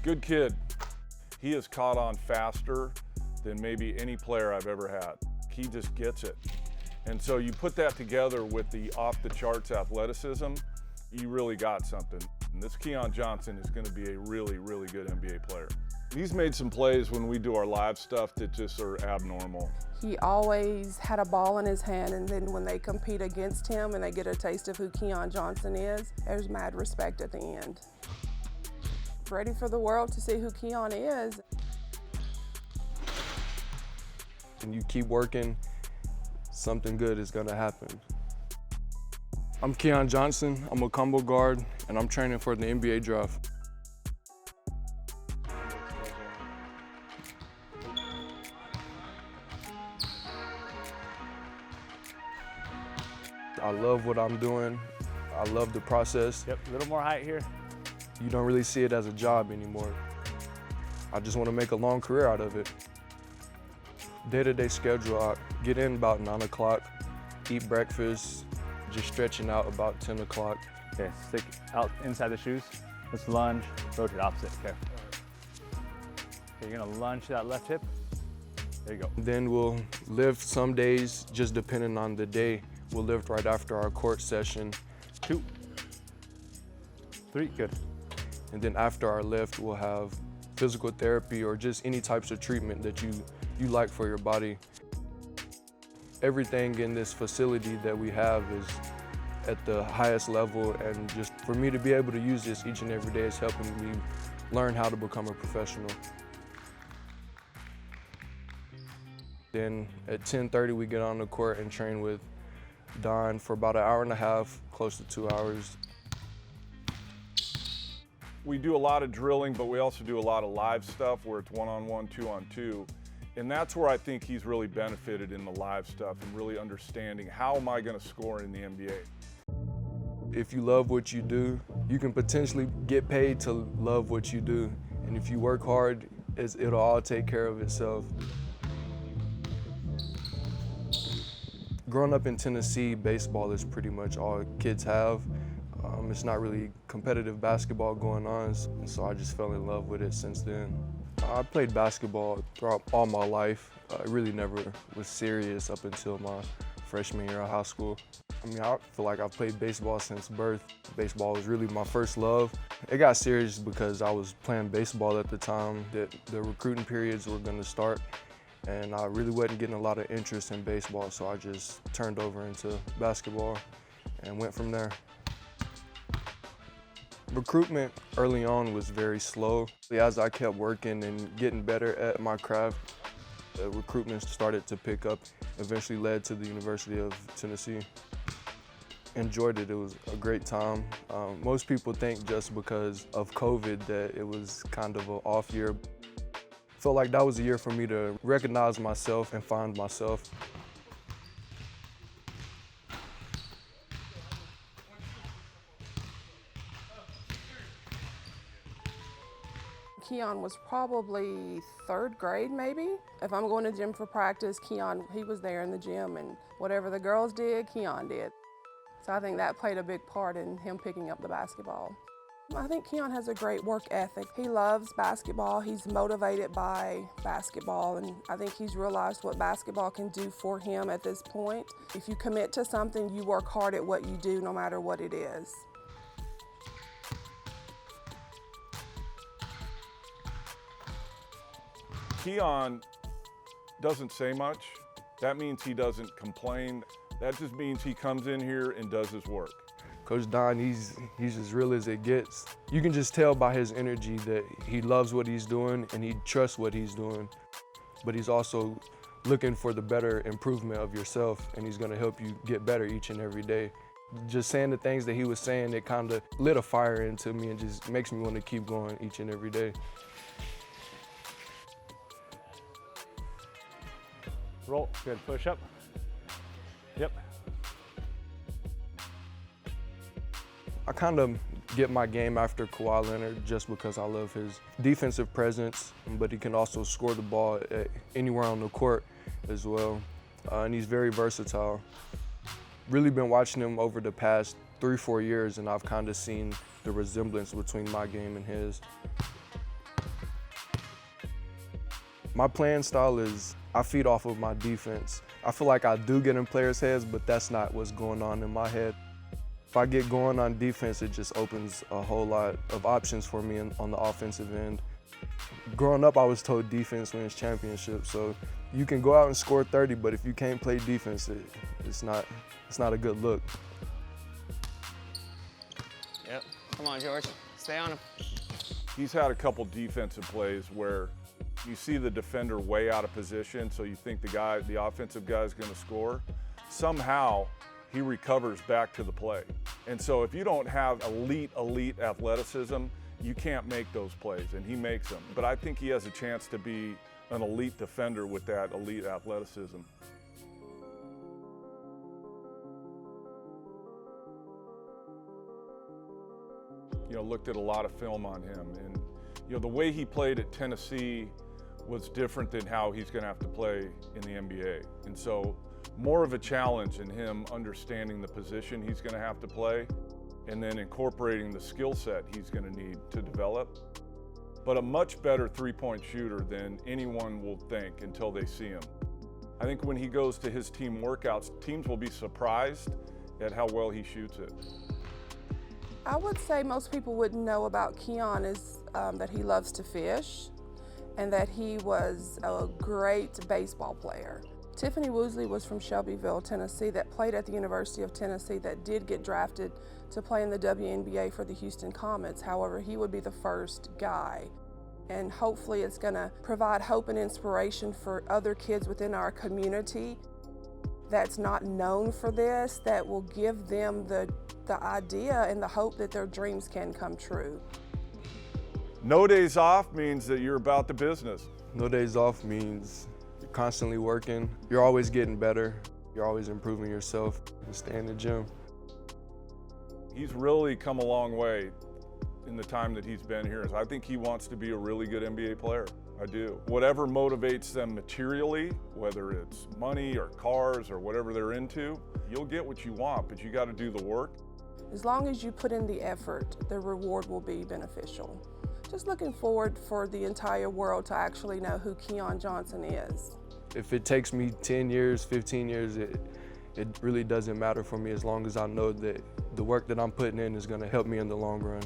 Good kid. He has caught on faster than maybe any player I've ever had. He just gets it. And so you put that together with the off-the-charts athleticism, you really got something. And this Keon Johnson is going to be a really, really good NBA player. He's made some plays when we do our live stuff that just are abnormal. He always had a ball in his hand, and then when they compete against him and they get a taste of who Keon Johnson is, there's mad respect at the end. Ready for the world to see who Keon is. And you keep working, something good is gonna happen. I'm Keon Johnson, I'm a combo guard, and I'm training for the NBA draft. I love what I'm doing. I love the process. Yep, a little more height here. You don't really see it as a job anymore. I just want to make a long career out of it. Day-to-day schedule, I get in about 9 o'clock, eat breakfast, just stretching out about 10 o'clock. Okay, stick out inside the shoes. Let's lunge, rotate opposite, okay. Okay, you're gonna lunge that left hip. There you go. Then we'll lift some days, just depending on the day. We'll lift right after our court session. 2, 3, good. And then after our lift, we'll have physical therapy or just any types of treatment that you like for your body. Everything in this facility that we have is at the highest level, and just for me to be able to use this each and every day is helping me learn how to become a professional. Then at 10:30, we get on the court and train with Don for about an hour and a half, close to 2 hours. We do a lot of drilling, but we also do a lot of live stuff where it's one-on-one, two-on-two. And that's where I think he's really benefited in the live stuff and really understanding how am I going to score in the NBA. If you love what you do, you can potentially get paid to love what you do. And if you work hard, it'll all take care of itself. Growing up in Tennessee, baseball is pretty much all kids have. It's not really competitive basketball going on, so I just fell in love with it since then. I played basketball throughout all my life. I really never was serious up until my freshman year of high school. I mean, I feel like I've played baseball since birth. Baseball was really my first love. It got serious because I was playing baseball at the time that the recruiting periods were going to start, and I really wasn't getting a lot of interest in baseball, so I just turned over into basketball and went from there. Recruitment early on was very slow. As I kept working and getting better at my craft, recruitment started to pick up, eventually led to the University of Tennessee. Enjoyed it, it was a great time. Most people think just because of COVID that it was kind of an off year. Felt like that was a year for me to recognize myself and find myself. Keon was probably 3rd grade, maybe. If I'm going to the gym for practice, Keon, he was there in the gym, and whatever the girls did, Keon did. So I think that played a big part in him picking up the basketball. I think Keon has a great work ethic. He loves basketball. He's motivated by basketball, and I think he's realized what basketball can do for him at this point. If you commit to something, you work hard at what you do, no matter what it is. Keon doesn't say much. That means he doesn't complain. That just means he comes in here and does his work. Coach Don, he's as real as it gets. You can just tell by his energy that he loves what he's doing and he trusts what he's doing. But he's also looking for the better improvement of yourself, and he's gonna help you get better each and every day. Just saying the things that he was saying, it kind of lit a fire into me and just makes me want to keep going each and every day. Roll, good, push up. Yep. I kind of get my game after Kawhi Leonard just because I love his defensive presence, but he can also score the ball anywhere on the court as well. And he's very versatile. Really been watching him over the past 3-4 years, and I've kind of seen the resemblance between my game and his. My playing style is I feed off of my defense. I feel like I do get in players' heads, but that's not what's going on in my head. If I get going on defense, it just opens a whole lot of options for me on the offensive end. Growing up, I was told defense wins championships, so you can go out and score 30, but if you can't play defense, it's not a good look. Yep. Come on, George. Stay on him. He's had a couple defensive plays where you see the defender way out of position, so you think the offensive guy is going to score. Somehow, he recovers back to the play. And so if you don't have elite athleticism, you can't make those plays, and he makes them. But I think he has a chance to be an elite defender with that elite athleticism. Looked at a lot of film on him, and the way he played at Tennessee was different than how he's going to have to play in the NBA. And so more of a challenge in him understanding the position he's going to have to play and then incorporating the skill set he's going to need to develop. But a much better three-point shooter than anyone will think until they see him. I think when he goes to his team workouts, teams will be surprised at how well he shoots it. I would say most people wouldn't know about Keon is that he loves to fish and that he was a great baseball player. Tiffany Woosley was from Shelbyville, Tennessee, that played at the University of Tennessee, that did get drafted to play in the WNBA for the Houston Comets. However, he would be the first guy. And hopefully it's gonna provide hope and inspiration for other kids within our community that's not known for this, that will give them the idea and the hope that their dreams can come true. No days off means that you're about the business. No days off means you're constantly working. You're always getting better. You're always improving yourself and stay in the gym. He's really come a long way in the time that he's been here. I think he wants to be a really good NBA player. I do. Whatever motivates them materially, whether it's money or cars or whatever they're into, you'll get what you want, but you got to do the work. As long as you put in the effort, the reward will be beneficial. Just looking forward for the entire world to actually know who Keon Johnson is. If it takes me 10 years, 15 years, it really doesn't matter for me as long as I know that the work that I'm putting in is going to help me in the long run.